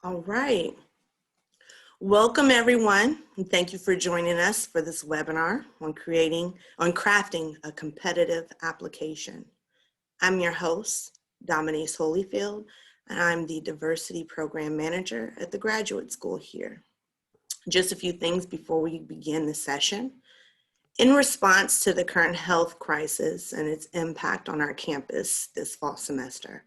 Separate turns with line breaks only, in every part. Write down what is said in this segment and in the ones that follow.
All right. Welcome everyone, and thank you for joining us for this webinar on crafting a competitive application. I'm your host, Dominique Holyfield, and I'm the Diversity Program Manager at the Graduate School here. Just a few things before we begin the session. In response to the current health crisis and its impact on our campus this fall semester,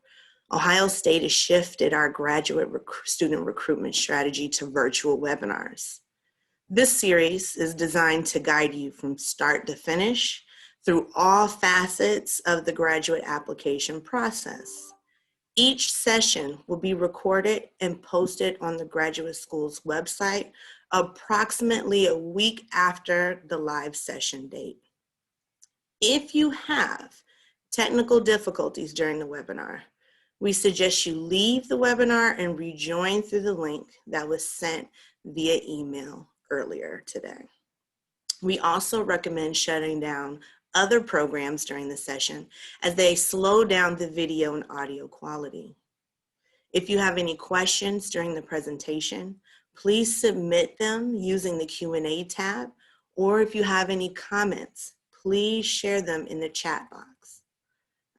Ohio State has shifted our graduate student recruitment strategy to virtual webinars. This series is designed to guide you from start to finish through all facets of the graduate application process. Each session will be recorded and posted on the graduate school's website approximately a week after the live session date. If you have technical difficulties during the webinar, we suggest you leave the webinar and rejoin through the link that was sent via email earlier today. We also recommend shutting down other programs during the session as they slow down the video and audio quality. If you have any questions during the presentation, please submit them using the Q&A tab, or if you have any comments, please share them in the chat box.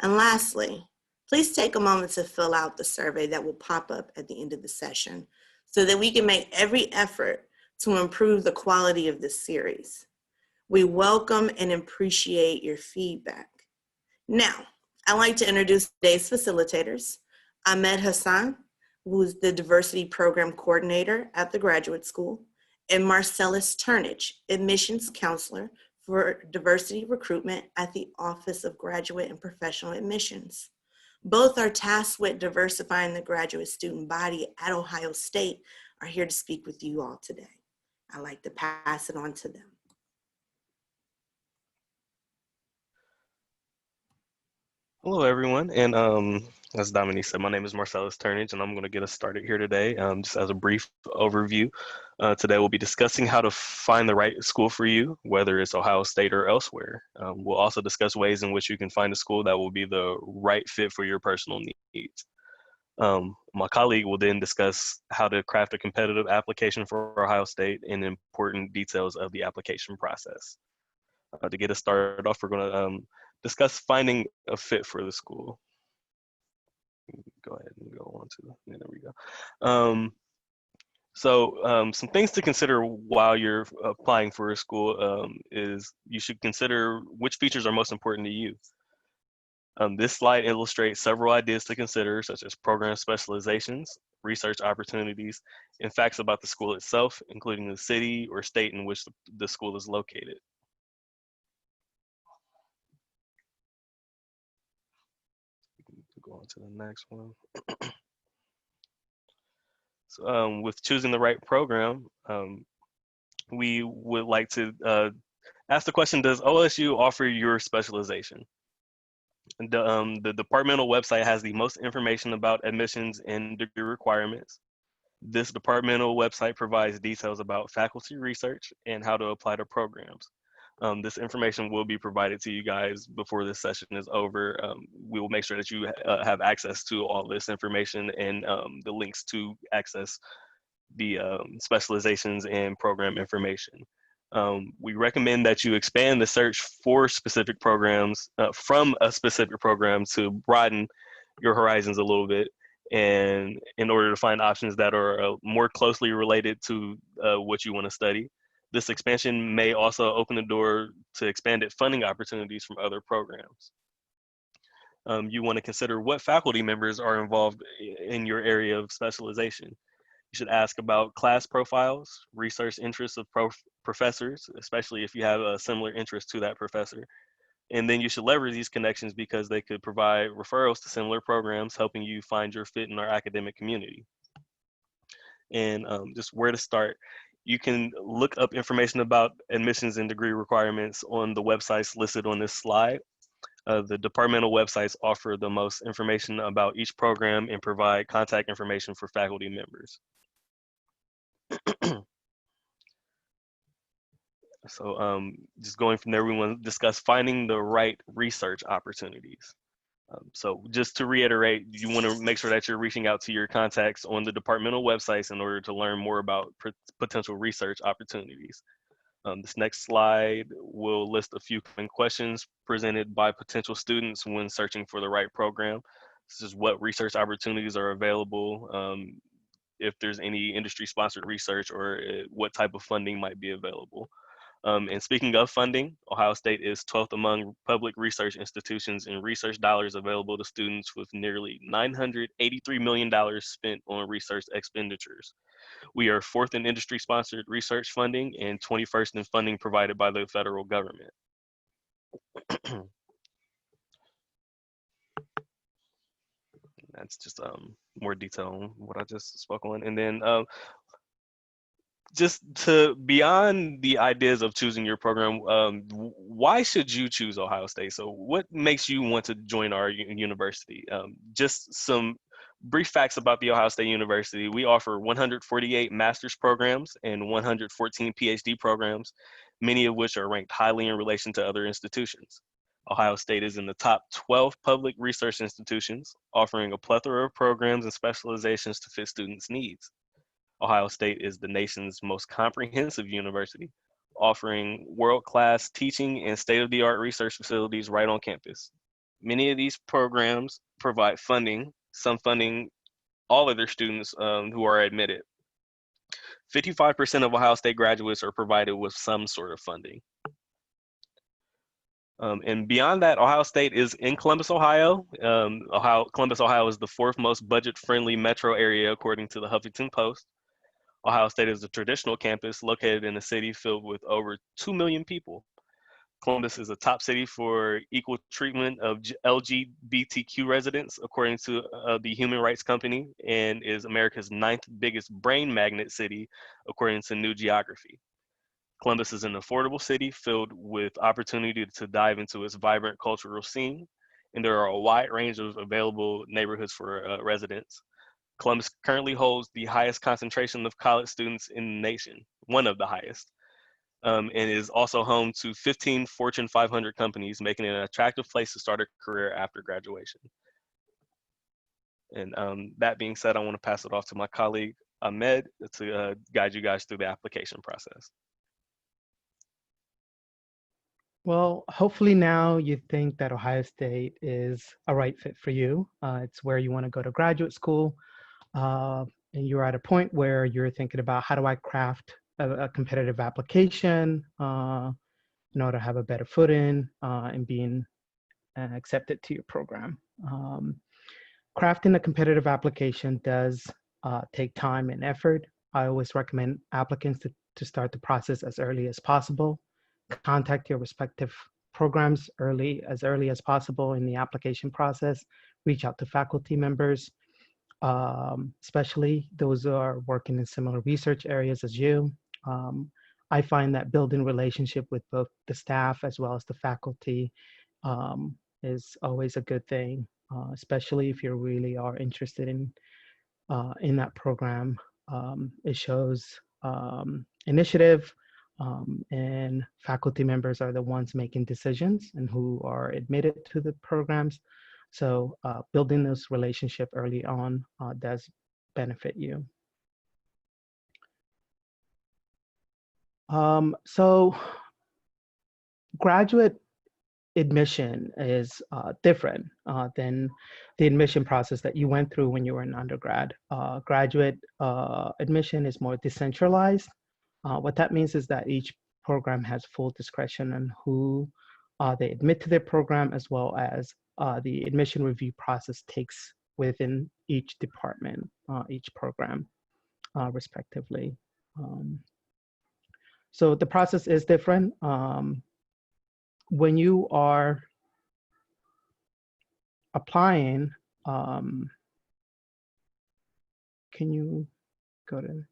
And lastly, please take a moment to fill out the survey that will pop up at the end of the session so that we can make every effort to improve the quality of this series. We welcome and appreciate your feedback. Now, I'd like to introduce today's facilitators, Ahmed Hassan, who is the Diversity Program Coordinator at the Graduate School, and Marcellus Turnage, Admissions Counselor for Diversity Recruitment at the Office of Graduate and Professional Admissions. Both are tasked with diversifying the graduate student body at Ohio State, are here to speak with you all today. I'd like to pass it on to them.
Hello, everyone. And as Dominique said, my name is Marcellus Turnage, and I'm going to get us started here today. Just as a brief overview, today we'll be discussing how to find the right school for you, whether it's Ohio State or elsewhere. We'll also discuss ways in which you can find a school that will be the right fit for your personal needs. My colleague will then discuss how to craft a competitive application for Ohio State and important details of the application process. To get us started off, we're going to discuss finding a fit for the school. Go ahead and go on to, yeah, there we go. Some things to consider while you're applying for a school is you should consider which features are most important to you. This slide illustrates several ideas to consider, such as program specializations, research opportunities, and facts about the school itself, including the city or state in which the school is located. Go on to the next one. So, with choosing the right program, we would like to ask the question, does OSU offer your specialization? And the departmental website has the most information about admissions and degree requirements. This departmental website provides details about faculty research and how to apply to programs. This information will be provided to you guys before this session is over. We will make sure that you have access to all this information and the links to access the specializations and program information. We recommend that you expand the search for specific programs from a specific program to broaden your horizons a little bit, and in order to find options that are more closely related to what you want to study. This expansion may also open the door to expanded funding opportunities from other programs. You want to consider what faculty members are involved in your area of specialization. You should ask about class profiles, research interests of professors, especially if you have a similar interest to that professor. And then you should leverage these connections because they could provide referrals to similar programs, helping you find your fit in our academic community. And just where to start. You can look up information about admissions and degree requirements on the websites listed on this slide. The departmental websites offer the most information about each program and provide contact information for faculty members. So just going from there, we want to discuss finding the right research opportunities. So just to reiterate, you want to make sure that you're reaching out to your contacts on the departmental websites in order to learn more about potential research opportunities. This next slide will list a few common questions presented by potential students when searching for the right program. This is what research opportunities are available, if there's any industry-sponsored research, or what type of funding might be available. And speaking of funding, Ohio State is 12th among public research institutions in research dollars available to students, with nearly $983 million spent on research expenditures. We are 4th in industry-sponsored research funding and 21st in funding provided by the federal government. That's just more detail on what I just spoke on. And then just to beyond the ideas of choosing your program, why should you choose Ohio State? So what makes you want to join our university? Just some brief facts about the Ohio State University. We offer 148 master's programs and 114 PhD programs, many of which are ranked highly in relation to other institutions. Ohio State is in the top 12 public research institutions, offering a plethora of programs and specializations to fit students' needs. Ohio State is the nation's most comprehensive university, offering world-class teaching and state-of-the-art research facilities right on campus. Many of these programs provide funding, some funding all of their students who are admitted. 55% of Ohio State graduates are provided with some sort of funding. And beyond that, Ohio State is in Columbus, Ohio. Columbus, Ohio is the 4th most budget-friendly metro area according to the Huffington Post. Ohio State is a traditional campus located in a city filled with over 2 million people. Columbus is a top city for equal treatment of LGBTQ residents, according to the Human Rights Company, and is America's 9th biggest brain magnet city, according to New Geography. Columbus is an affordable city filled with opportunity to dive into its vibrant cultural scene, and there are a wide range of available neighborhoods for residents. Columbus currently holds the highest concentration of college students in the nation, one of the highest, and is also home to 15 Fortune 500 companies, making it an attractive place to start a career after graduation. And that being said, I want to pass it off to my colleague, Ahmed, to guide you guys through the application process.
Well, hopefully now you think that Ohio State is a right fit for you. It's where you want to go to graduate school. And you're at a point where you're thinking about, how do I craft a competitive application in order to have a better footing in being accepted to your program. Crafting a competitive application does take time and effort. I always recommend applicants to start the process as early as possible. Contact your respective programs as early as possible in the application process. Reach out to faculty members, especially those who are working in similar research areas as you. I find that building relationship with both the staff as well as the faculty is always a good thing, especially if you really are interested in that program. It shows initiative, and faculty members are the ones making decisions and who are admitted to the programs. So building this relationship early on does benefit you. So graduate admission is different than the admission process that you went through when you were in undergrad. Graduate admission is more decentralized. What that means is that each program has full discretion on who they admit to their program, as well as the admission review process takes within each department, each program, respectively. So the process is different. When you are applying, can you go to,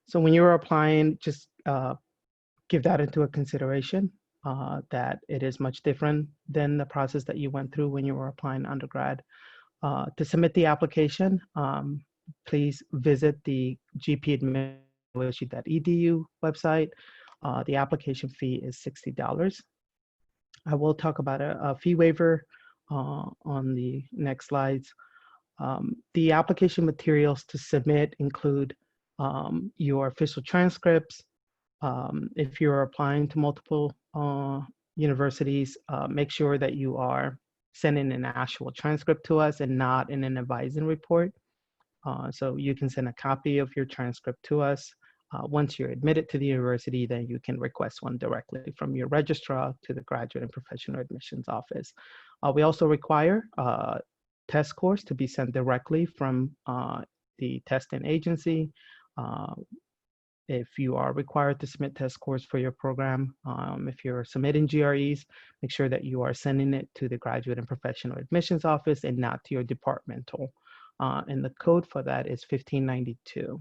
so when you're applying, just give that into a consideration, that it is much different than the process that you went through when you were applying undergrad. To submit the application, please visit the gpadmission.osu.edu website. The application fee is $60. I will talk about a fee waiver on the next slides. The application materials to submit include your official transcripts. If you're applying to multiple universities, make sure that you are sending an actual transcript to us and not in an advising report. So you can send a copy of your transcript to us. Once you're admitted to the university, then you can request one directly from your registrar to the Graduate and Professional Admissions Office. We also require test scores to be sent directly from the testing agency. If you are required to submit test scores for your program, if you're submitting GREs, make sure that you are sending it to the Graduate and Professional Admissions Office and not to your departmental. And the code for that is 1592.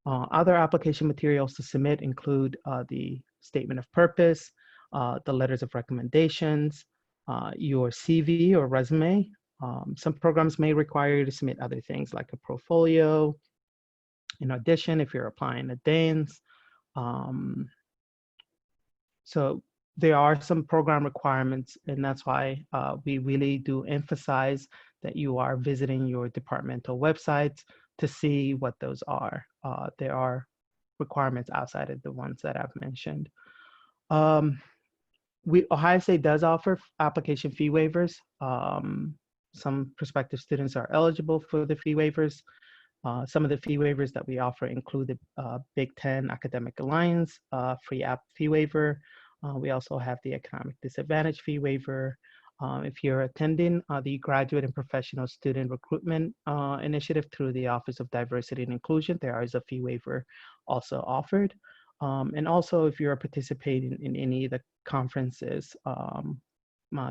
Other application materials to submit include the statement of purpose, the letters of recommendations, your CV or resume. Some programs may require you to submit other things like a portfolio. In addition, if you're applying to dance. So there are some program requirements, and that's why we really do emphasize that you are visiting your departmental websites to see what those are. There are requirements outside of the ones that I've mentioned. Ohio State does offer application fee waivers. Some prospective students are eligible for the fee waivers. Some of the fee waivers that we offer include the Big Ten Academic Alliance free app fee waiver. We also have the Economic Disadvantage fee waiver. If you're attending the Graduate and Professional Student Recruitment Initiative through the Office of Diversity and Inclusion, there is a fee waiver also offered. And also if you're participating in any of the conferences,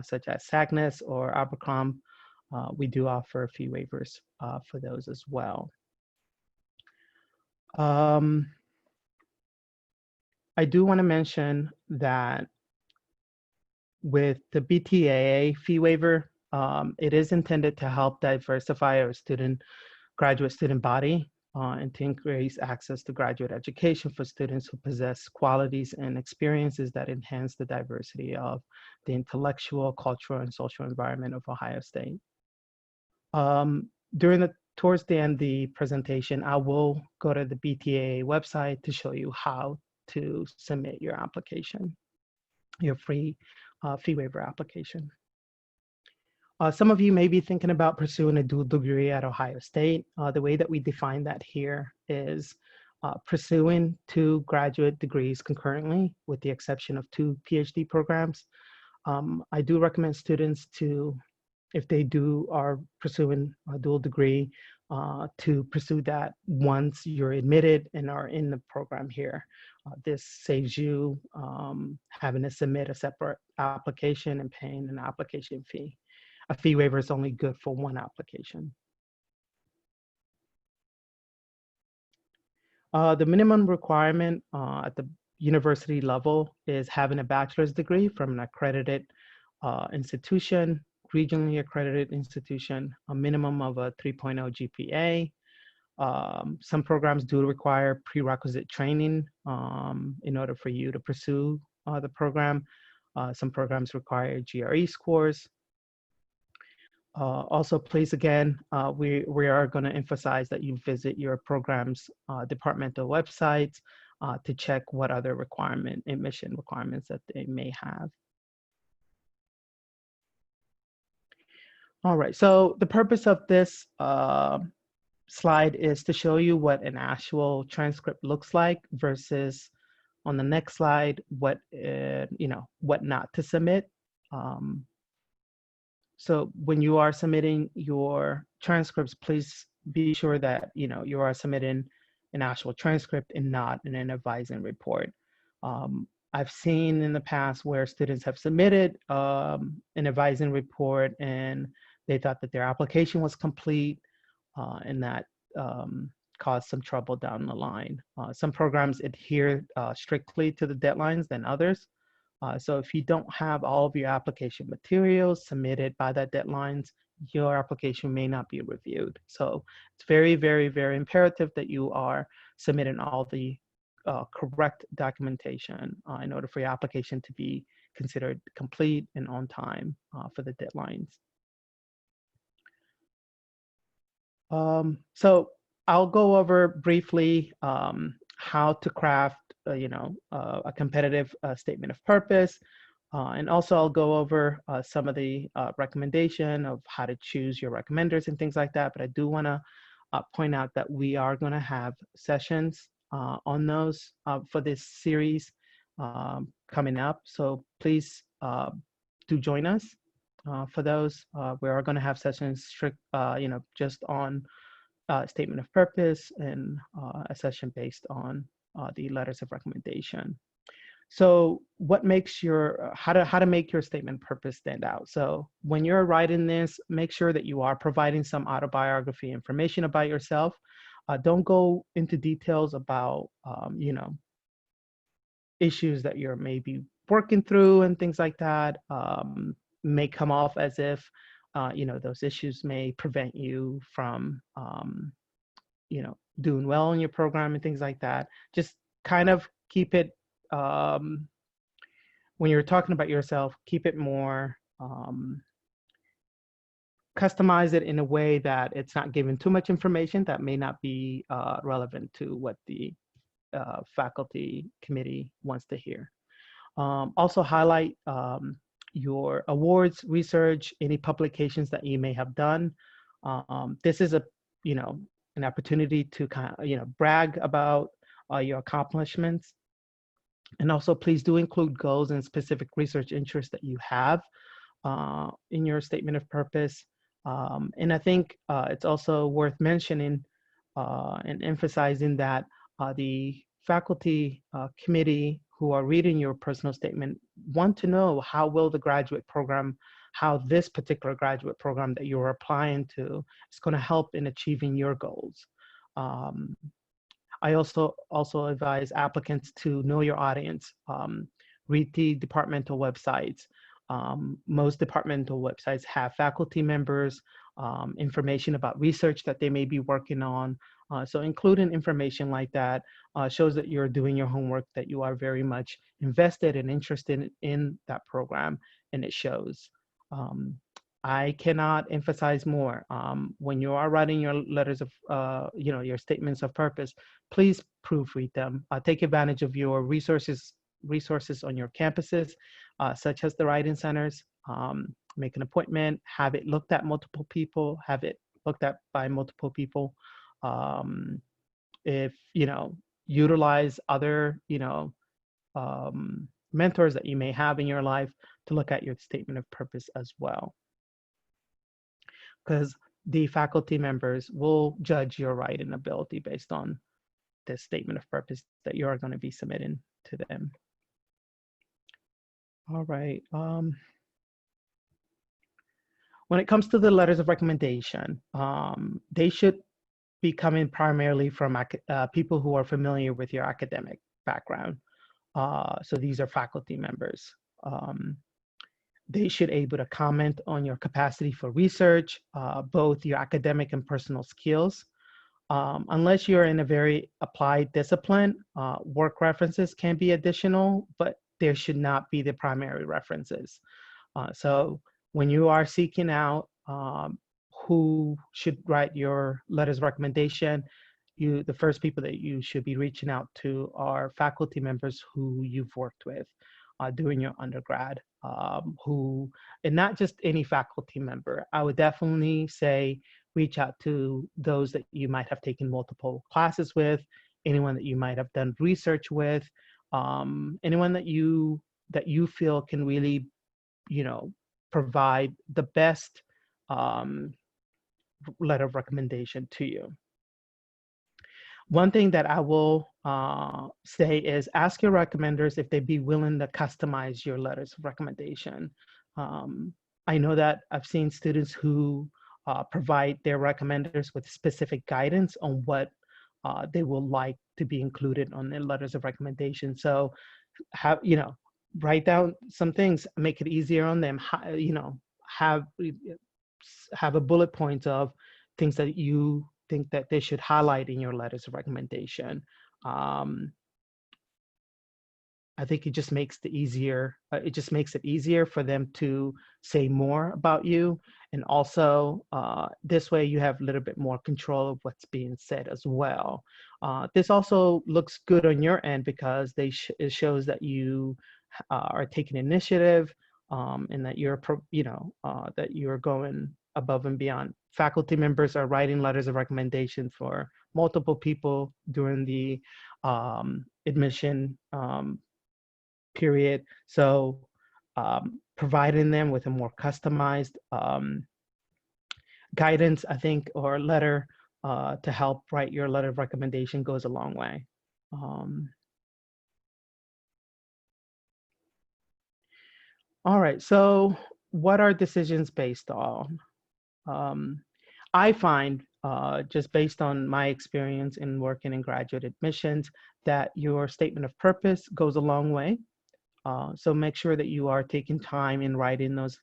such as SAGNES or Abercrombie, we do offer fee waivers for those as well. I do want to mention that with the BTAA fee waiver, it is intended to help diversify our graduate student body and to increase access to graduate education for students who possess qualities and experiences that enhance the diversity of the intellectual, cultural, and social environment of Ohio State. Towards the end of the presentation, I will go to the BTAA website to show you how to submit your application, your free fee waiver application. Some of you may be thinking about pursuing a dual degree at Ohio State. The way that we define that here is pursuing 2 graduate degrees concurrently, with the exception of 2 PhD programs. I do recommend students to, if they are pursuing a dual degree, to pursue that once you're admitted and are in the program here. This saves you having to submit a separate application and paying an application fee. A fee waiver is only good for 1 application. The minimum requirement at the university level is having a bachelor's degree from an accredited institution, regionally accredited institution, a minimum of a 3.0 GPA. Some programs do require prerequisite training in order for you to pursue the program. Some programs require GRE scores. Also, please, again, we are going to emphasize that you visit your program's departmental websites to check what other admission requirements that they may have. All right, so the purpose of this slide is to show you what an actual transcript looks like versus on the next slide, what not to submit. So when you are submitting your transcripts, please be sure that you are submitting an actual transcript and not an advising report. I've seen in the past where students have submitted an advising report and they thought that their application was complete, and that caused some trouble down the line. Some programs adhere strictly to the deadlines than others. So if you don't have all of your application materials submitted by that deadlines, your application may not be reviewed. So it's very, very, very imperative that you are submitting all the correct documentation in order for your application to be considered complete and on time for the deadlines. So I'll go over briefly how to craft, a competitive statement of purpose. And also I'll go over some of the recommendation of how to choose your recommenders and things like that. But I do want to point out that we are going to have sessions on those for this series coming up. So please do join us for those. We are going to have sessions just on statement of purpose and a session based on the letters of recommendation. So what makes your, how to make your statement of purpose stand out? So when you're writing this, make sure that you are providing some autobiography information about yourself. Don't go into details about, issues that you're maybe working through and things like that. May come off as if, those issues may prevent you from, doing well in your program and things like that. Just kind of keep it, when you're talking about yourself, keep it more, customize it in a way that it's not giving too much information that may not be relevant to what the faculty committee wants to hear. Also highlight your awards, research, any publications that you may have done. This is an opportunity to kind of, brag about your accomplishments. And also please do include goals and specific research interests that you have in your statement of purpose. And I think it's also worth mentioning and emphasizing that the faculty committee who are reading your personal statement want to know how will the graduate program, how this particular graduate program that you're applying to is going to help in achieving your goals. I also advise applicants to know your audience. Read the departmental websites. Most departmental websites have faculty members, information about research that they may be working on. So including information like that shows that you're doing your homework, that you are very much invested and interested in that program, and it shows. I cannot emphasize more. When you are writing your letters of, your statements of purpose, please proofread them. Take advantage of your resources on your campuses, such as the writing centers. Make an appointment, have it looked at multiple people, have it looked at by multiple people. If, utilize other, mentors that you may have in your life to look at your statement of purpose as well. Because the faculty members will judge your writing ability based on this statement of purpose that you are going to be submitting to them. All right. When it comes to the letters of recommendation, they should be coming primarily from people who are familiar with your academic background. So these are faculty members. They should able to comment on your capacity for research, both your academic and personal skills. Unless you're in a very applied discipline, work references can be additional, but there should not be the primary references. So when you are seeking out who should write your letters of recommendation, the first people that you should be reaching out to are faculty members who you've worked with during your undergrad, and not just any faculty member. I would definitely say reach out to those that you might have taken multiple classes with, anyone that you might have done research with, anyone that you feel can really, provide the best letter of recommendation to you. One thing that I will say is ask your recommenders if they'd be willing to customize your letters of recommendation. I know that I've seen students who provide their recommenders with specific guidance on what they will like to be included on their letters of recommendation. So write down some things, make it easier on them, have a bullet point of things that you think that they should highlight in your letters of recommendation. I think it just makes it easier for them to say more about you. And also, this way you have a little bit more control of what's being said as well. This also looks good on your end because it shows that you are taking initiative, and that that you're going above and beyond. Faculty members are writing letters of recommendation for multiple people during the admission period. So providing them with a more customized guidance, I think, or letter to help write your letter of recommendation goes a long way. All right, so what are decisions based on? I find, just based on my experience in working in graduate admissions, that your statement of purpose goes a long way. So make sure that you are taking time in writing those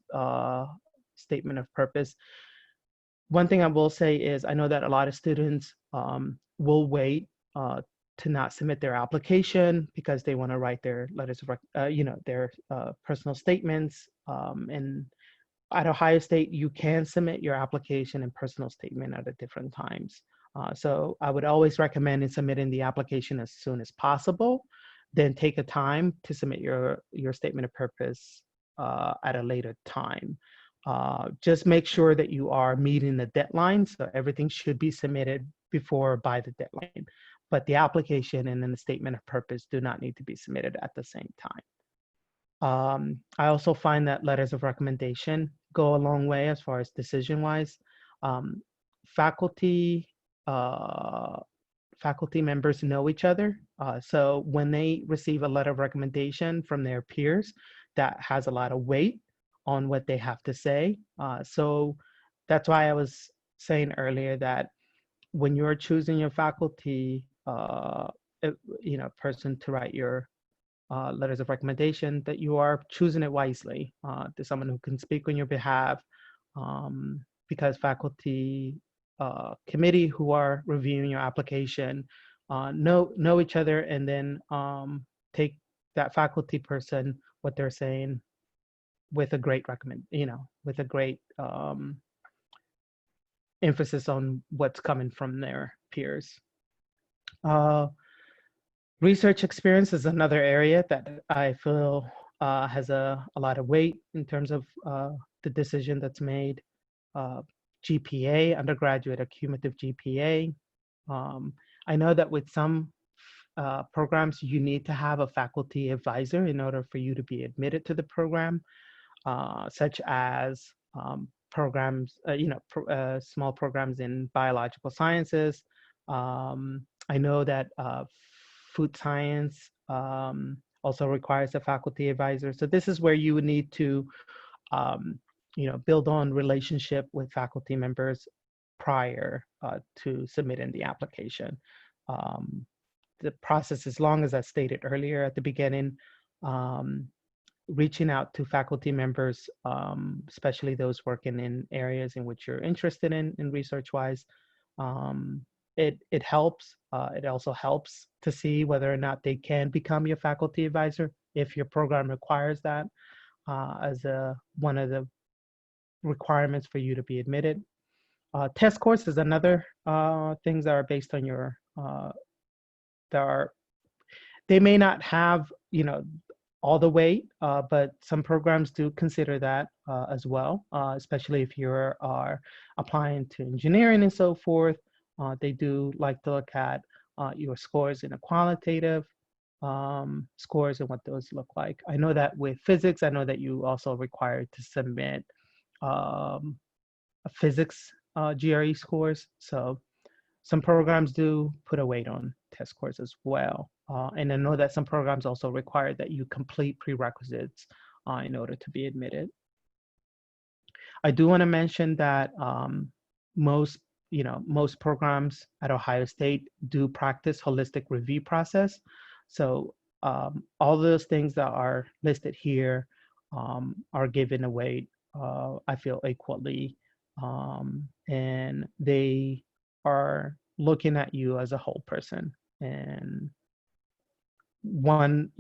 statement of purpose. One thing I will say is I know that a lot of students will wait to not submit their application because they want to write their letters of, their personal statements. And at Ohio State, you can submit your application and personal statement at different times. So I would always recommend in submitting the application as soon as possible, then take a time to submit your statement of purpose at a later time. Just make sure that you are meeting the deadline. So everything should be submitted by the deadline, but the application and then the statement of purpose do not need to be submitted at the same time. I also find that letters of recommendation go a long way as far as decision-wise. Faculty members know each other. So when they receive a letter of recommendation from their peers, that has a lot of weight on what they have to say. So that's why I was saying earlier that when you're choosing your faculty, person to write your letters of recommendation, that you are choosing it wisely to someone who can speak on your behalf, because faculty committee who are reviewing your application know each other, and then take that faculty person, what they're saying, with a great with a great emphasis on what's coming from their peers. Research experience is another area that I feel has a lot of weight in terms of the decision that's made. GPA, undergraduate or cumulative GPA. I know that with some programs, you need to have a faculty advisor in order for you to be admitted to the program, such as programs, small programs in biological sciences. I know that food science also requires a faculty advisor. So this is where you would need to, build on relationship with faculty members prior to submitting the application. The process is long, as I stated earlier at the beginning. Reaching out to faculty members, especially those working in areas in which you're interested in research-wise, it helps. It also helps to see whether or not they can become your faculty advisor if your program requires that as one of the requirements for you to be admitted. Test scores is another things that are based on your they may not have all the weight, but some programs do consider that as well, especially if you are applying to engineering and so forth. They do like to look at your scores in a qualitative scores and what those look like. I know that with physics, I know that you also are required to submit a physics GRE scores. So some programs do put a weight on test scores as well. And I know that some programs also require that you complete prerequisites in order to be admitted. I do want to mention that most programs at Ohio State do practice holistic review process. So all those things that are listed here are given a weight, I feel, equally. And they are looking at you as a whole person. And one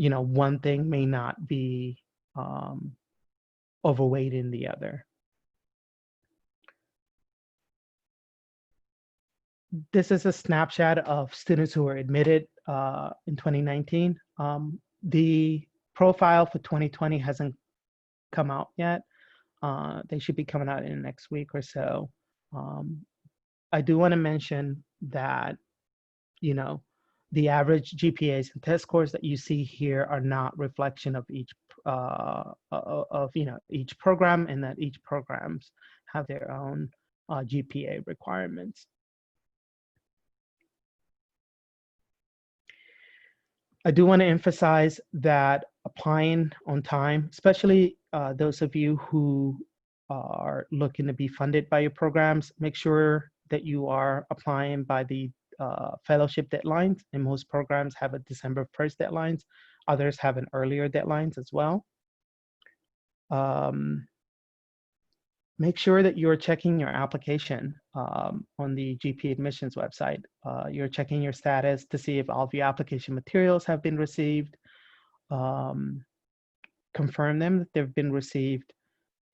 thing may not be overweighting the other. This is a snapshot of students who were admitted in 2019. The profile for 2020 hasn't come out yet. They should be coming out in the next week or so. I do want to mention that, the average GPAs and test scores that you see here are not reflection of each each program, and that each programs have their own GPA requirements. I do want to emphasize that applying on time, especially those of you who are looking to be funded by your programs, make sure that you are applying by the fellowship deadlines, and most programs have a December 1st deadlines. Others have an earlier deadlines as well. Make sure that you're checking your application on the GP admissions website. You're checking your status to see if all of your application materials have been received. Confirm them that they've been received.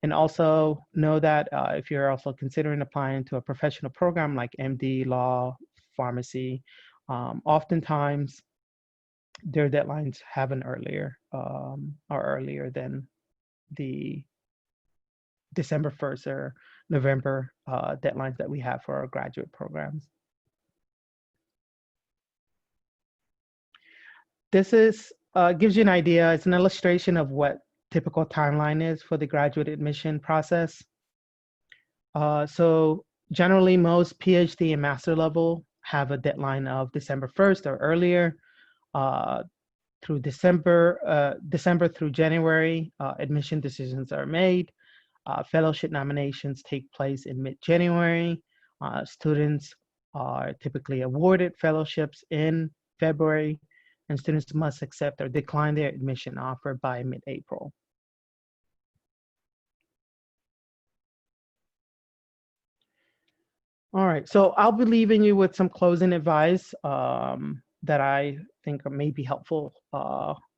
And also know that if you're also considering applying to a professional program like MD, law, pharmacy, oftentimes their deadlines have an earlier, are earlier than the December 1st or November deadlines that we have for our graduate programs. This is gives you an idea. It's an illustration of what typical timeline is for the graduate admission process. So generally, most PhD and master level have a deadline of December 1st or earlier. Through December through January, admission decisions are made. Fellowship nominations take place in mid-January. Students are typically awarded fellowships in February, and students must accept or decline their admission offer by mid-April. All right, so I'll be leaving you with some closing advice that I think may be helpful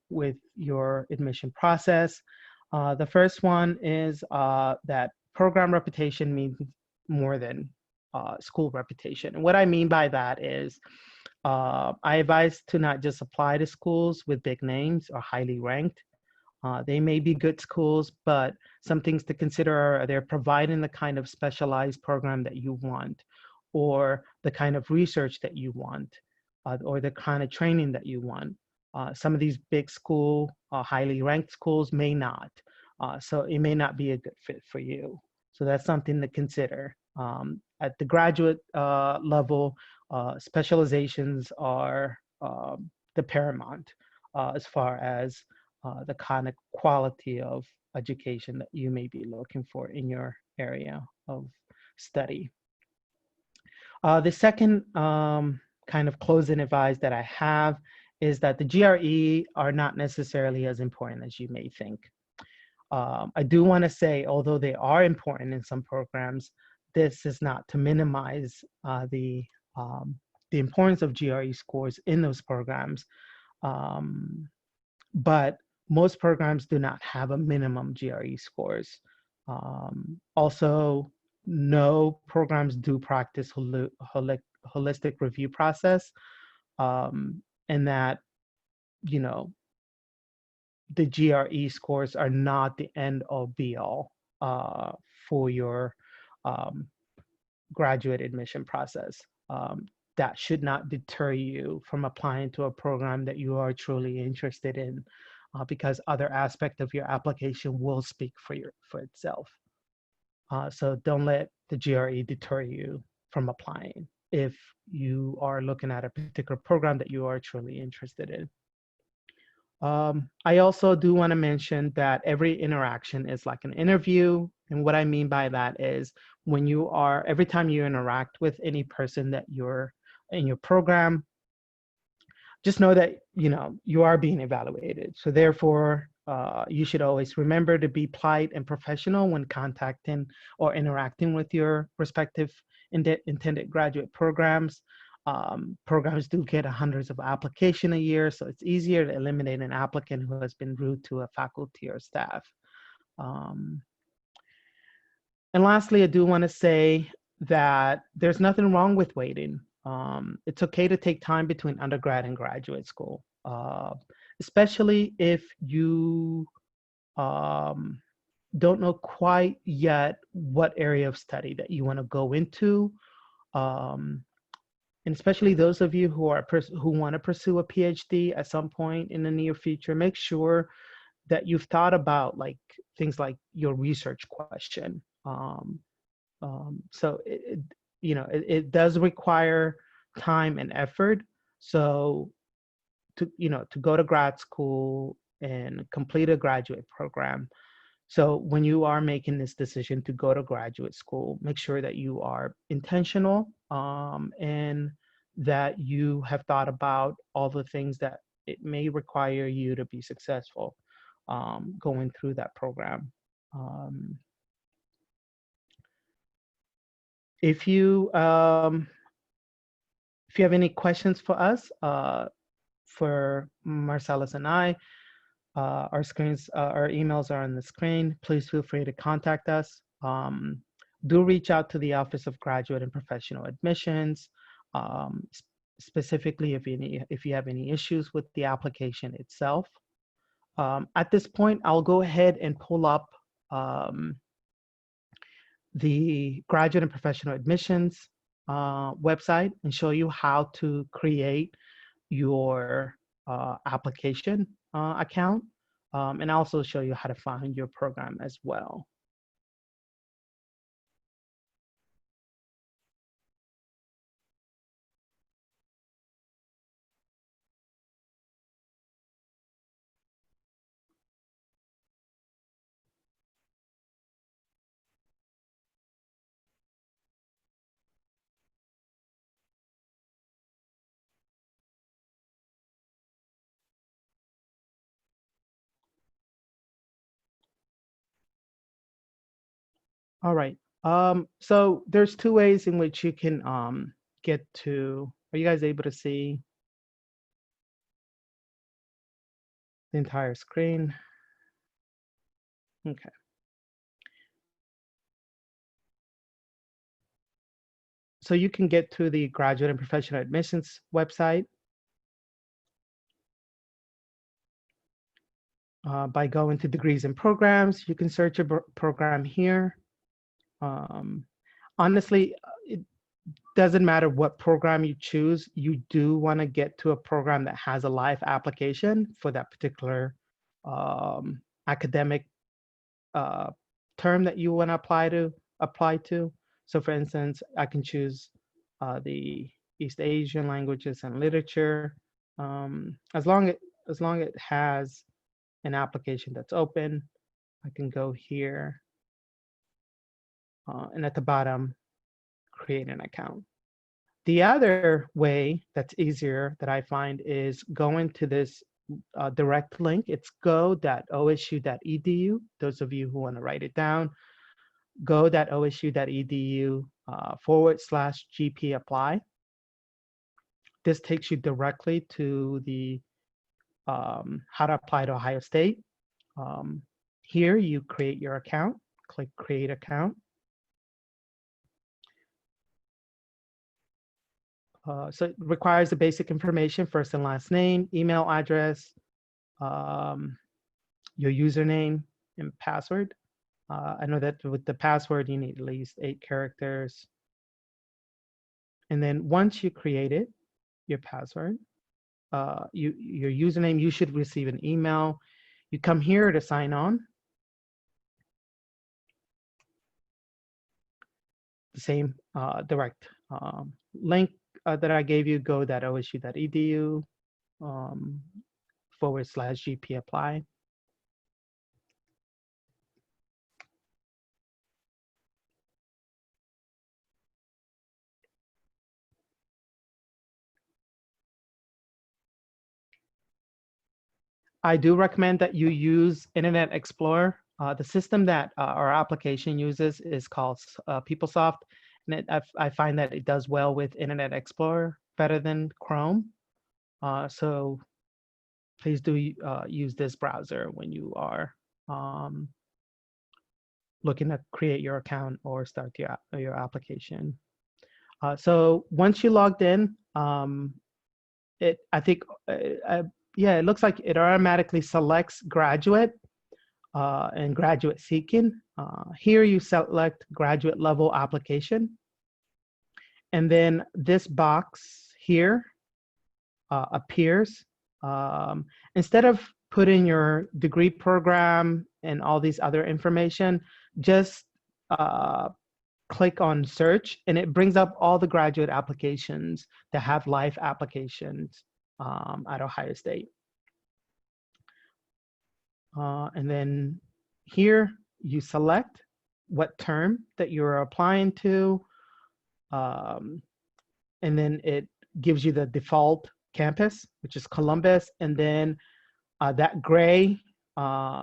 with your admission process. The first one is that program reputation means more than school reputation. And what I mean by that is I advise to not just apply to schools with big names or highly ranked. They may be good schools, but some things to consider are they're providing the kind of specialized program that you want, or the kind of research that you want, or the kind of training that you want. Some of these big school, highly ranked schools may not. So it may not be a good fit for you. So that's something to consider. At the graduate level, specializations are the paramount as far as the kind of quality of education that you may be looking for in your area of study. The second kind of closing advice that I have is that the GRE are not necessarily as important as you may think. I do want to say, although they are important in some programs, this is not to minimize the importance of GRE scores in those programs. But most programs do not have a minimum GRE scores. Also, no programs do practice holistic review process, and that, the GRE scores are not the end all be all for your graduate admission process. That should not deter you from applying to a program that you are truly interested in, because other aspect of your application will speak for itself. So don't let the GRE deter you from applying if you are looking at a particular program that you are truly interested in. I also do want to mention that every interaction is like an interview. And what I mean by that is every time you interact with any person that you're in your program, just know that, you are being evaluated. So therefore, you should always remember to be polite and professional when contacting or interacting with your respective intended graduate programs. Programs do get hundreds of applications a year, so it's easier to eliminate an applicant who has been rude to a faculty or staff. And lastly, I do want to say that there's nothing wrong with waiting. It's okay to take time between undergrad and graduate school, especially if you don't know quite yet what area of study that you want to go into. And especially those of you who want to pursue a PhD at some point in the near future, make sure that you've thought about things like your research question. So it does require time and effort. So to go to grad school and complete a graduate program. So when you are making this decision to go to graduate school, make sure that you are intentional and that you have thought about all the things that it may require you to be successful going through that program. If you have any questions for us, for Marcellus and I, our emails are on the screen. Please feel free to contact us. Do reach out to the Office of Graduate and Professional Admissions, specifically if you have any issues with the application itself. At this point, I'll go ahead and pull up the Graduate and Professional Admissions website and show you how to create your application account, and also show you how to find your program as well. All right. So there's two ways in which you can get to. Are you guys able to see the entire screen? Okay. So you can get to the Graduate and Professional Admissions website by going to Degrees and Programs. You can search a program here. Honestly, it doesn't matter what program you choose. You do want to get to a program that has a live application for that particular academic term that you want to apply to. So for instance, I can choose the East Asian languages and literature. As long as it has an application that's open, I can go here and at the bottom, create an account. The other way that's easier that I find is going to this direct link. It's go.osu.edu. Those of you who want to write it down, go.osu.edu /GP apply. This takes you directly to the how to apply to Ohio State. Here you create your account, click create account. So it requires the basic information, first and last name, email address, your username and password. I know that with the password, you need at least 8 characters. And then once you created your password, your username, you should receive an email. You come here to sign on. The same direct link that I gave you, go.osu.edu /GP apply. I do recommend that you use Internet Explorer. The system that our application uses is called PeopleSoft, and I find that it does well with Internet Explorer. better than Chrome. So please do use this browser when you are looking to create your account or start your application. So once you logged in, it looks like it automatically selects graduate and graduate seeking. Here you select graduate level application. And then this box here appears. Instead of putting your degree program and all these other information, just click on search, and it brings up all the graduate applications that have live applications at Ohio State. And then here you select what term that you're applying to, and then it gives you the default campus, which is Columbus, and then that gray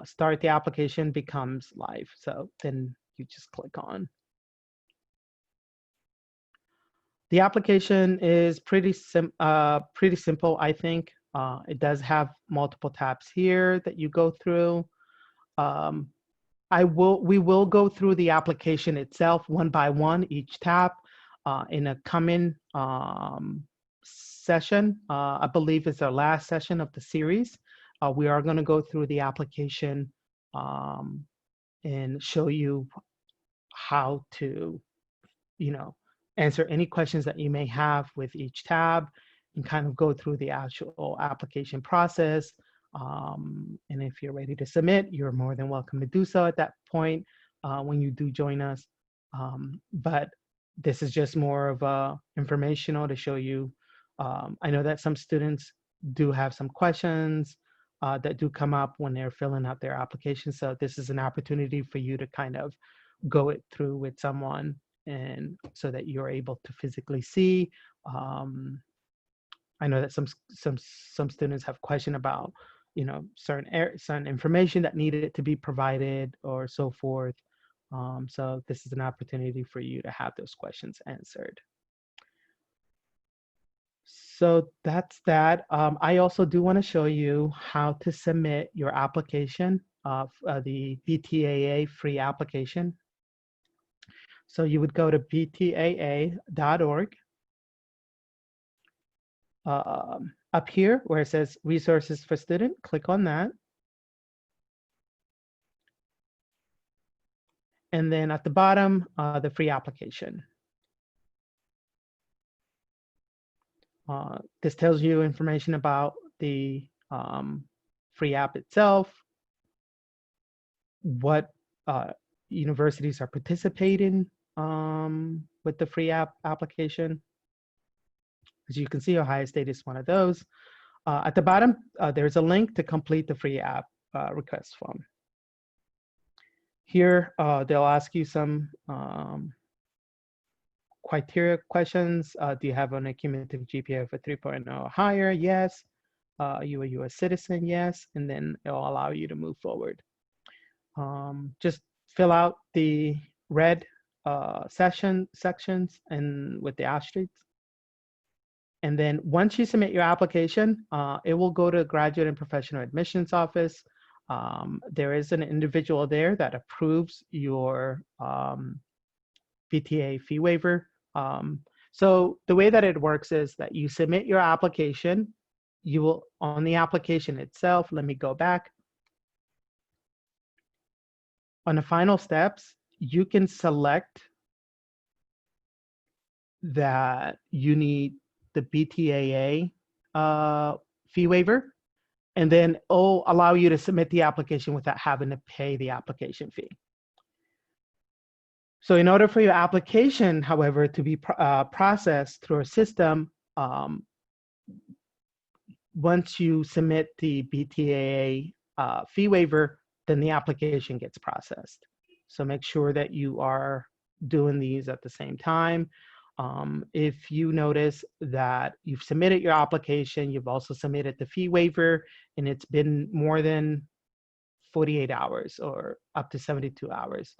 start the application becomes live. So then you just click on. The application is pretty simple, I think. It does have multiple tabs here that you go through. We will go through the application itself one by one, each tab, in a coming session. I believe it's our last session of the series. We are going to go through the application and show you how to, answer any questions that you may have with each tab and kind of go through the actual application process. And if you're ready to submit, you're more than welcome to do so at that point when you do join us. But this is just more of informational to show you. I know that some students do have some questions that do come up when they're filling out their application. So this is an opportunity for you to kind of go it through with someone, and so that you're able to physically see. I know that some students have question about, certain information that needed to be provided or so forth. So this is an opportunity for you to have those questions answered. So that's that. I also do want to show you how to submit your application of the BTAA free application. So you would go to btaa.org. Up here where it says resources for student, click on that. And then at the bottom, the free application. This tells you information about the free app itself, what universities are participating with the free app application. As you can see, Ohio State is one of those. At the bottom, there's a link to complete the free app request form. Here, they'll ask you some criteria questions. Do you have an cumulative GPA of a 3.0 or higher? Yes. Are you a US citizen? Yes. And then it'll allow you to move forward. Just fill out the red sections and with the asterisks. And then once you submit your application, it will go to Graduate and Professional Admissions Office. There is an individual there that approves your BTA fee waiver. So the way that it works is that you submit your application. You will, on the application itself, let me go back. On the final steps, you can select that you need the BTAA fee waiver, and then it'll allow you to submit the application without having to pay the application fee. So in order for your application, however, to be processed through a system, once you submit the BTAA fee waiver, then the application gets processed. So make sure that you are doing these at the same time. If you notice that you've submitted your application, you've also submitted the fee waiver, and it's been more than 48 hours or up to 72 hours.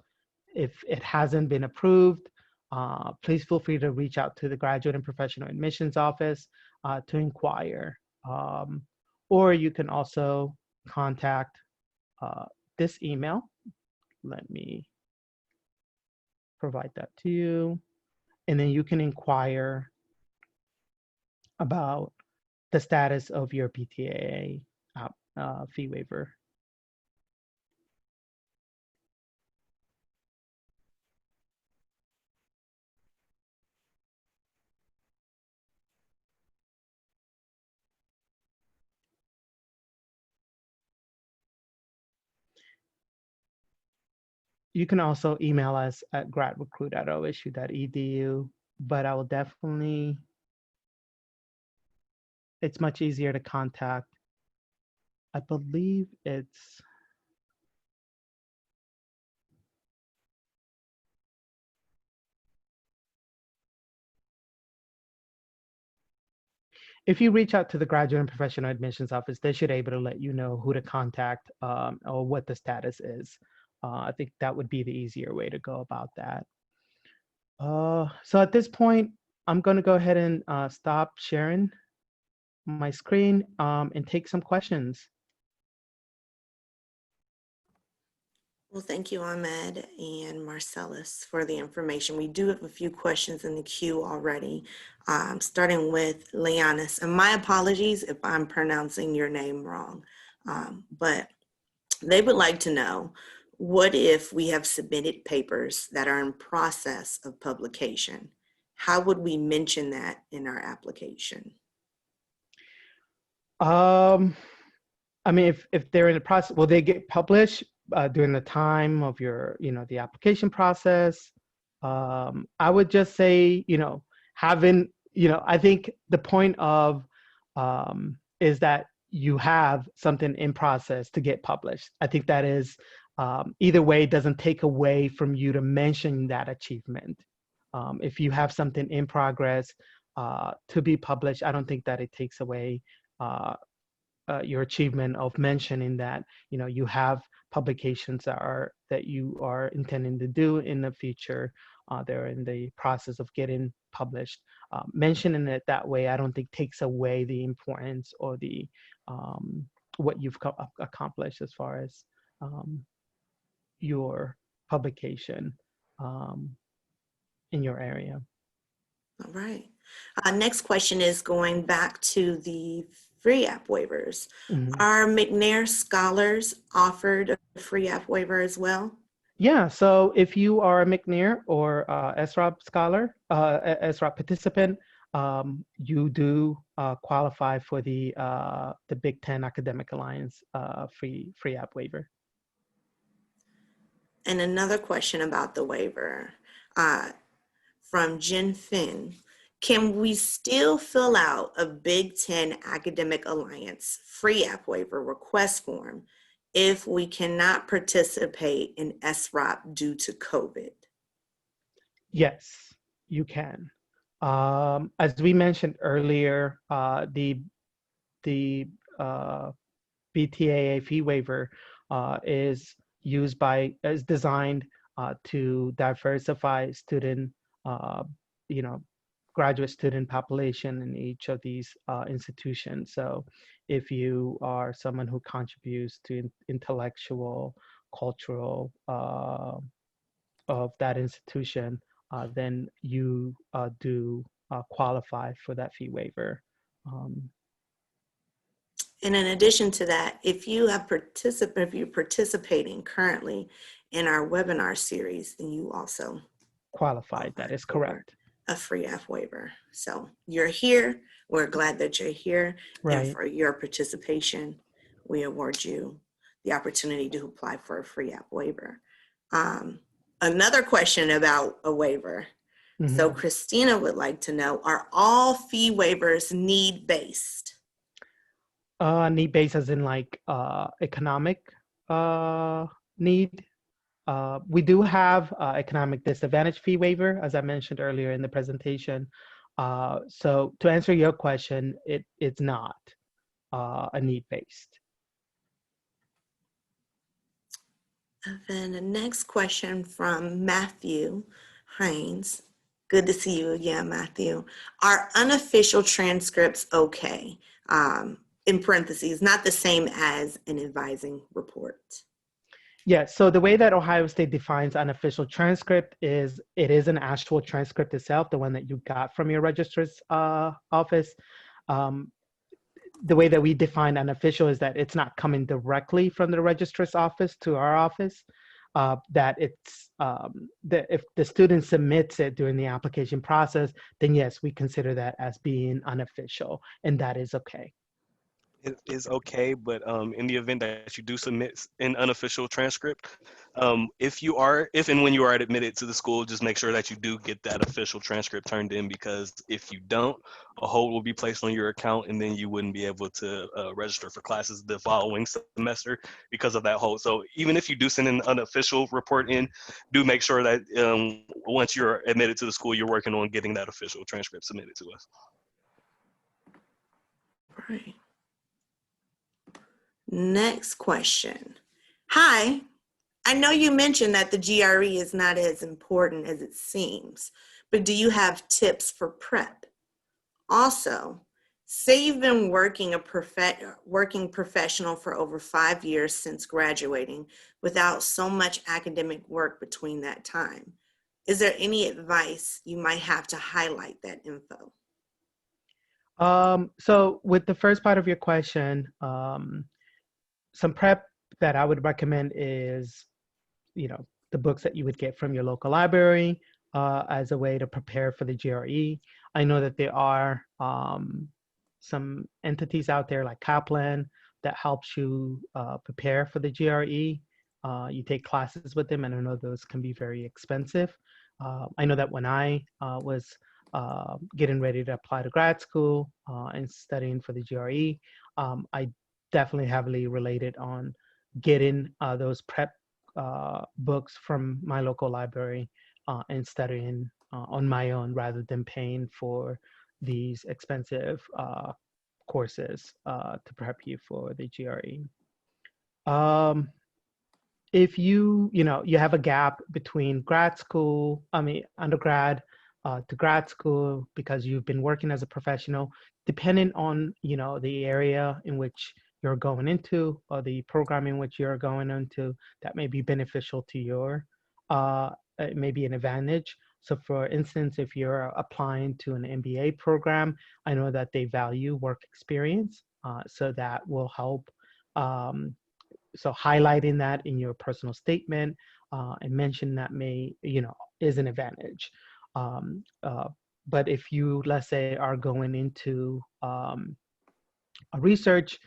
If it hasn't been approved, please feel free to reach out to the Graduate and Professional Admissions Office to inquire. Or you can also contact this email. Let me provide that to you. And then you can inquire about the status of your PTAA fee waiver. You can also email us at gradrecruit@osu.edu, but I will definitely, it's much easier to contact. I believe it's, if you reach out to the Graduate and Professional Admissions Office, they should be able to let you know who to contact or what the status is. I think that would be the easier way to go about that. So at this point, I'm going to go ahead and stop sharing my screen and take some questions.
Well, thank you, Ahmed and Marcellus, for the information. We do have a few questions in the queue already, starting with Leonis. And my apologies if I'm pronouncing your name wrong, but they would like to know, what if we have submitted papers that are in process of publication? How would we mention that in our application?
I mean, if they're in the process, will they get published during the time of your, the application process? I would just say, having, I think the point of is that you have something in process to get published. I think that is, either way, it doesn't take away from you to mention that achievement. If you have something in progress to be published, I don't think that it takes away your achievement of mentioning that you have publications that you are intending to do in the future. They're in the process of getting published. Mentioning it that way, I don't think takes away the importance or the what you've accomplished as far as your publication in your area.
All right. Next question is going back to the free app waivers.
Mm-hmm.
Are McNair scholars offered a free app waiver as well?
Yeah, so if you are a McNair or SROP scholar, SROP participant, you do qualify for the Big Ten Academic Alliance free app waiver.
And another question about the waiver from Jen Finn. Can we still fill out a Big Ten Academic Alliance free app waiver request form if we cannot participate in SROP due to COVID?
Yes, you can. As we mentioned earlier, the BTAA fee waiver is designed to diversify student, graduate student population in each of these institutions. So if you are someone who contributes to intellectual, cultural of that institution, then you do qualify for that fee waiver.
And in addition to that, if you're participating currently in our webinar series, then you also
Qualified, that is correct.
A free app waiver. So you're here. We're glad that you're here.
Right.
And for your participation, we award you the opportunity to apply for a free app waiver. Another question about a waiver. Mm-hmm. So Christina would like to know, are all fee waivers need-based?
Need-based as in like economic need. We do have economic disadvantage fee waiver, as I mentioned earlier in the presentation. So to answer your question, it's not a need-based.
And then the next question from Matthew Hines. Good to see you again, Matthew. Are unofficial transcripts okay? In parentheses, not the same as an advising report.
Yeah, so the way that Ohio State defines unofficial transcript is it is an actual transcript itself, the one that you got from your registrar's office. Um, the way that we define unofficial is that it's not coming directly from the registrar's office to our office, that it's, that if the student submits it during the application process, then yes, we consider that as being unofficial, and that is okay.
It is okay, but in the event that you do submit an unofficial transcript, if and when you are admitted to the school, just make sure that you do get that official transcript turned in, because if you don't, a hold will be placed on your account, and then you wouldn't be able to register for classes the following semester because of that hold. So even if you do send an unofficial report in, do make sure that once you're admitted to the school, you're working on getting that official transcript submitted to us.
Right. Next question. Hi, I know you mentioned that the GRE is not as important as it seems, but do you have tips for prep? Also, say you've been working professional for over 5 years since graduating without so much academic work between that time. Is there any advice you might have to highlight that info?
So with the first part of your question, some prep that I would recommend is, the books that you would get from your local library as a way to prepare for the GRE. I know that there are some entities out there like Kaplan that helps you prepare for the GRE. You take classes with them, and I know those can be very expensive. I know that when I was getting ready to apply to grad school and studying for the GRE, I definitely heavily related on getting those prep books from my local library and studying on my own rather than paying for these expensive courses to prep you for the GRE. If you have a gap between undergrad to grad school because you've been working as a professional, depending on, the area in which you're going into or the program in which you're going into, that may be beneficial to it may be an advantage. So for instance, if you're applying to an MBA program, I know that they value work experience. So that will help. So highlighting that in your personal statement and mention that is an advantage. But if you, let's say, are going into a research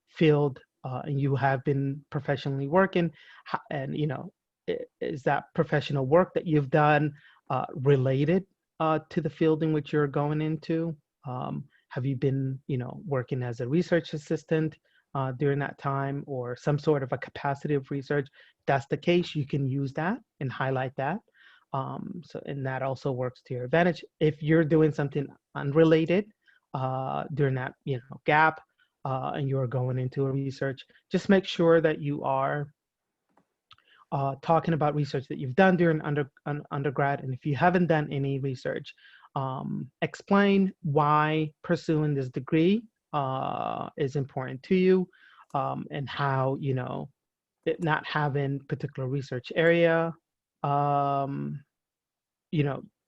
field and you have been professionally working, and is that professional work that you've done related to the field in which you're going into? Have you been, working as a research assistant during that time, or some sort of a capacity of research? If that's the case, you can use that and highlight that. And that also works to your advantage. If you're doing something unrelated during that gap and you're going into a research, just make sure that you are talking about research that you've done during undergrad. And if you haven't done any research, explain why pursuing this degree is important to you, and how it not having particular research area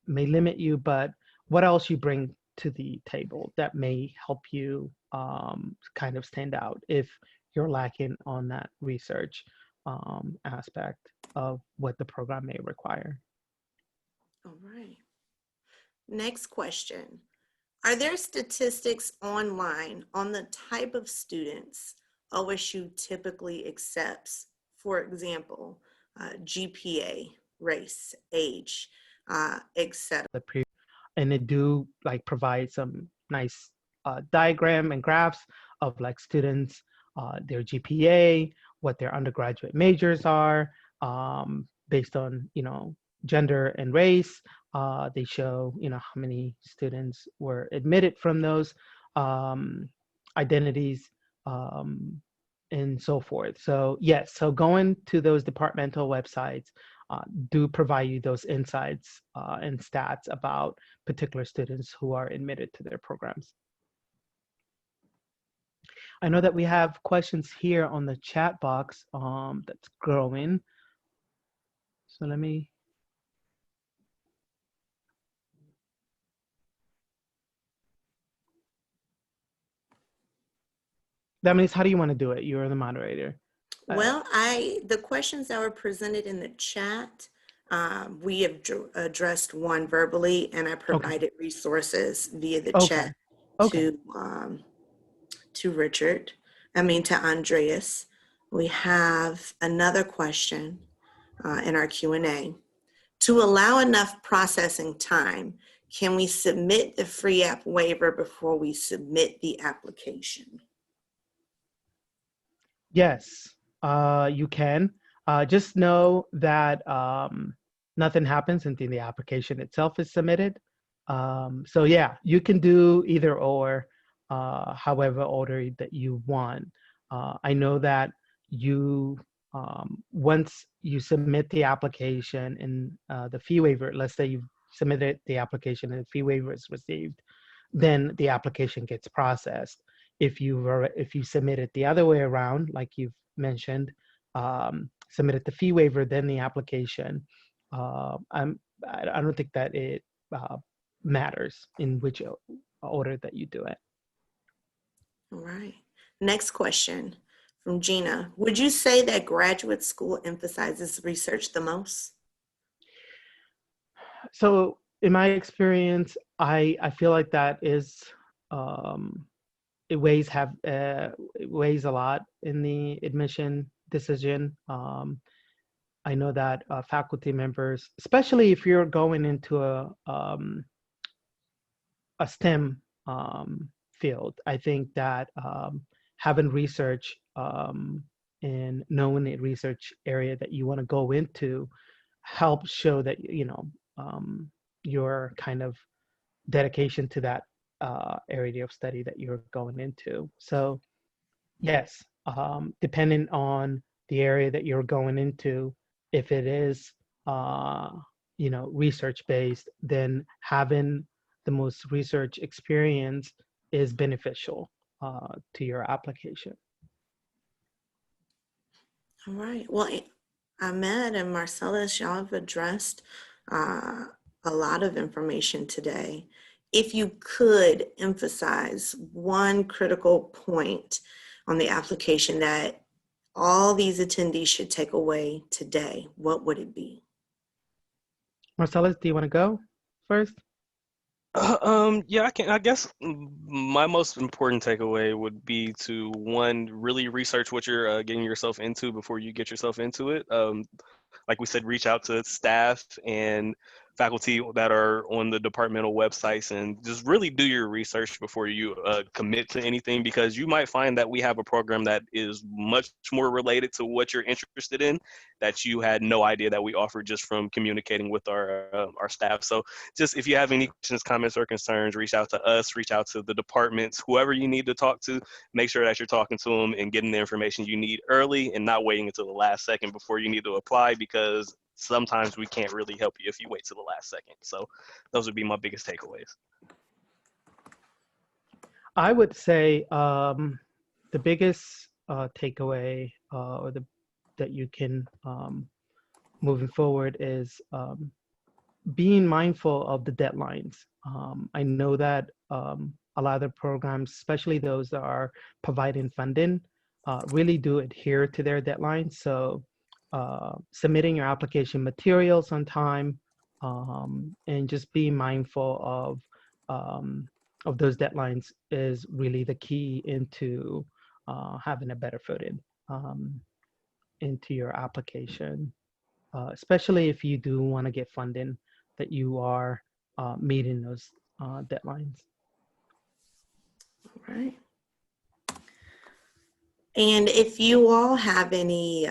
may limit you, but what else you bring to the table that may help you kind of stand out if you're lacking on that research aspect of what the program may require.
All right. Next question. Are there statistics online on the type of students OSU typically accepts? For example, GPA, race, age, etc.
And they do provide some nice diagram and graphs of students, their GPA, what their undergraduate majors are, based on gender and race. They show how many students were admitted from those identities, and so forth. So yes, so going to those departmental websites do provide you those insights and stats about particular students who are admitted to their programs. I know that we have questions here on the chat box that's growing. So let me. That means, how do you want to do it? You're the moderator.
Well, the questions that were presented in the chat, we have addressed one verbally, and I provided resources via the chat to Richard, to Andreas. We have another question in our Q&A. To allow enough processing time, can we submit the free app waiver before we submit the application?
Yes, you can. Just know that nothing happens until the application itself is submitted. So yeah, you can do either or, however order that you want. I know that you, once you submit the application and the fee waiver, let's say you've submitted the application and the fee waiver is received, then the application gets processed. If you submit it the other way around, like you've mentioned, submitted the fee waiver, then the application, I don't think that it matters in which order that you do it.
All right. Next question from Gina. Would you say that graduate school emphasizes research the most?
So in my experience, I feel like that is, it weighs a lot in the admission decision. I know that faculty members, especially if you're going into a STEM field, I think that having research and knowing the research area that you want to go into helps show that your kind of dedication to that area of study that you're going into. So yes, depending on the area that you're going into, if it is research based, then having the most research experience is beneficial to your application.
All right. Well, Ahmed and Marcellus, y'all have addressed a lot of information today. If you could emphasize one critical point on the application that all these attendees should take away today, what would it be?
Marcellus, do you want to go first?
Yeah, I can. I guess my most important takeaway would be to, one, really research what you're getting yourself into before you get yourself into it. Like we said, reach out to staff and faculty that are on the departmental websites and just really do your research before you commit to anything, because you might find that we have a program that is much more related to what you're interested in that you had no idea that we offer just from communicating with our staff. So just, if you have any questions, comments, or concerns, reach out to us, reach out to the departments, whoever you need to talk to. Make sure that you're talking to them and getting the information you need early and not waiting until the last second before you need to apply, because sometimes we can't really help you if you wait till the last second. So those would be my biggest takeaways.
I would say the biggest takeaway that you can moving forward is being mindful of the deadlines. I know that a lot of the programs, especially those that are providing funding, really do adhere to their deadlines. So submitting your application materials on time, and just being mindful of those deadlines is really the key into having a better footing into your application, especially if you do want to get funding, that you are meeting those deadlines.
All right. And if you all have any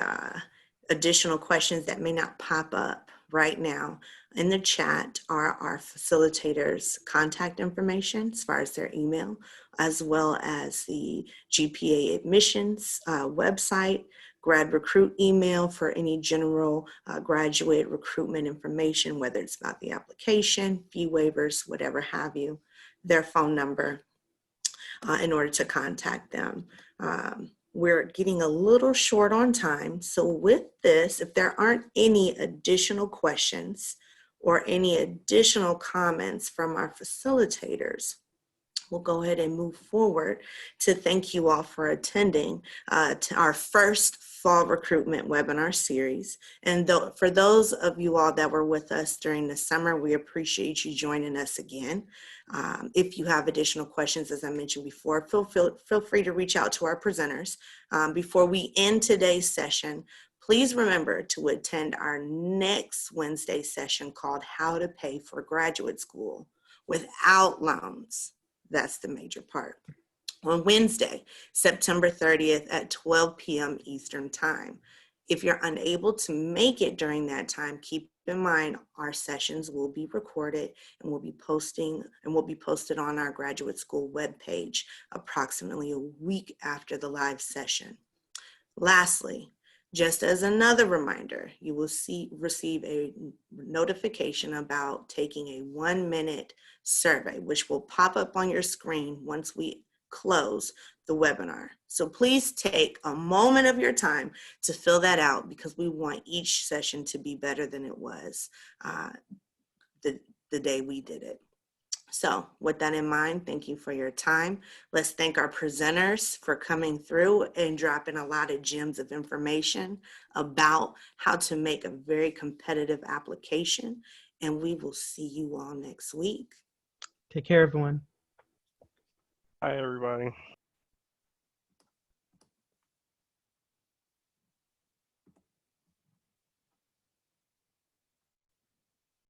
additional questions that may not pop up right now, in the chat are our facilitators' contact information as far as their email, as well as the GPA admissions website, grad recruit email for any general graduate recruitment information, whether it's about the application, fee waivers, whatever have you, their phone number in order to contact them. We're getting a little short on time. So with this, if there aren't any additional questions or any additional comments from our facilitators, we'll go ahead and move forward to thank you all for attending to our first fall recruitment webinar series. And for those of you all that were with us during the summer, we appreciate you joining us again. If you have additional questions, as I mentioned before, feel free to reach out to our presenters. Before we end today's session, please remember to attend our next Wednesday session called How to Pay for Graduate School Without Loans. That's the major part. On Wednesday, September 30th at 12 p.m. Eastern Time. If you're unable to make it during that time, keep in mind our sessions will be recorded and will be posted on our graduate school webpage approximately a week after the live session. Lastly, just as another reminder, you will receive a notification about taking a 1-minute survey, which will pop up on your screen once we close the webinar. So please take a moment of your time to fill that out, because we want each session to be better than it was the day we did it. So with that in mind, thank you for your time. Let's thank our presenters for coming through and dropping a lot of gems of information about how to make a very competitive application. And we will see you all next week.
Take care, everyone.
Hi, everybody.